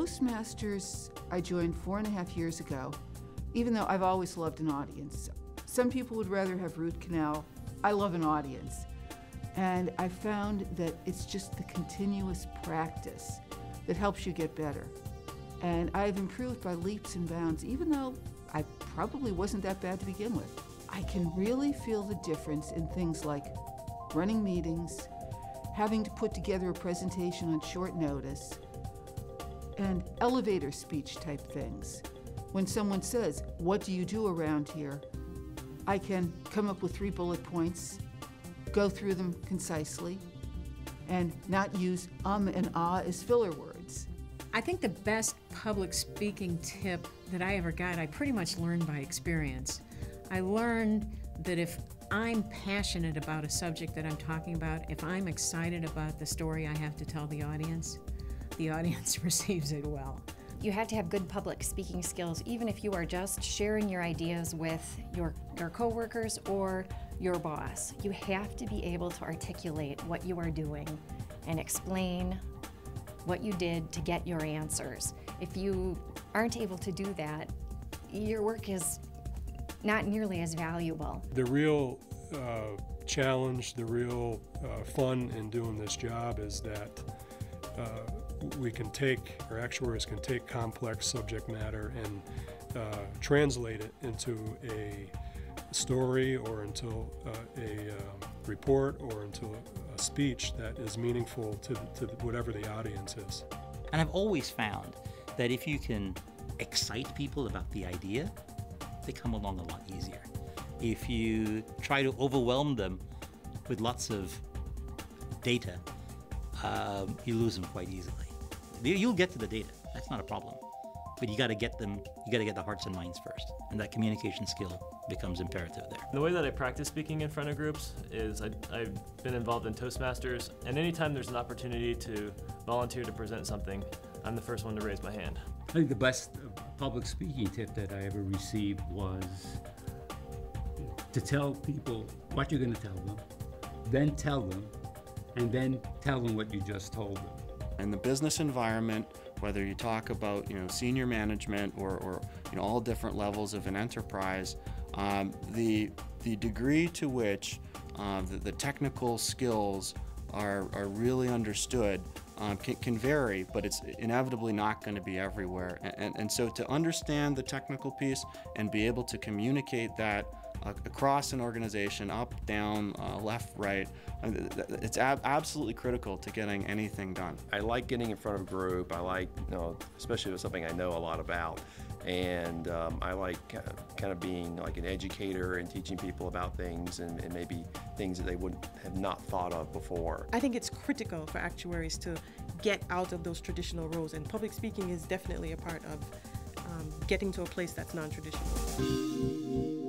Toastmasters, I joined 4.5 years ago, even though I've always loved an audience. Some people would rather have root canal. I love an audience. And I found that it's just the continuous practice that helps you get better. And I've improved by leaps and bounds, even though I probably wasn't that bad to begin with. I can really feel the difference in things like running meetings, having to put together a presentation on short notice, and elevator speech type things. When someone says, "What do you do around here?" I can come up with 3 bullet points, go through them concisely, and not use and ah as filler words. I think the best public speaking tip that I ever got, I pretty much learned by experience. I learned that if I'm passionate about a subject that I'm talking about, if I'm excited about the story I have to tell the audience receives it well. You have to have good public speaking skills, even if you are just sharing your ideas with your coworkers or your boss. You have to be able to articulate what you are doing and explain what you did to get your answers. If you aren't able to do that, your work is not nearly as valuable. The real challenge, the real fun in doing this job is that actuaries can take complex subject matter and translate it into a story or into a report or into a speech that is meaningful to whatever the audience is. And I've always found that if you can excite people about the idea, they come along a lot easier. If you try to overwhelm them with lots of data, you lose them quite easily. You'll get to the data, that's not a problem. But you gotta get the hearts and minds first. And that communication skill becomes imperative there. The way that I practice speaking in front of groups is I've been involved in Toastmasters, and anytime there's an opportunity to volunteer to present something, I'm the first one to raise my hand. I think the best public speaking tip that I ever received was to tell people what you're going to tell them, then tell them, and then tell them what you just told them. In the business environment, whether you talk about senior management or all different levels of an enterprise, the degree to which the technical skills are really understood can vary, but it's inevitably not going to be everywhere. And so to understand the technical piece and be able to communicate that across an organization, up, down, left, right, it's absolutely critical to getting anything done. I like getting in front of a group. I like, especially with something I know a lot about. And I like kind of being like an educator and teaching people about things and maybe things that they would have not thought of before. I think it's critical for actuaries to get out of those traditional roles, and public speaking is definitely a part of getting to a place that's non-traditional.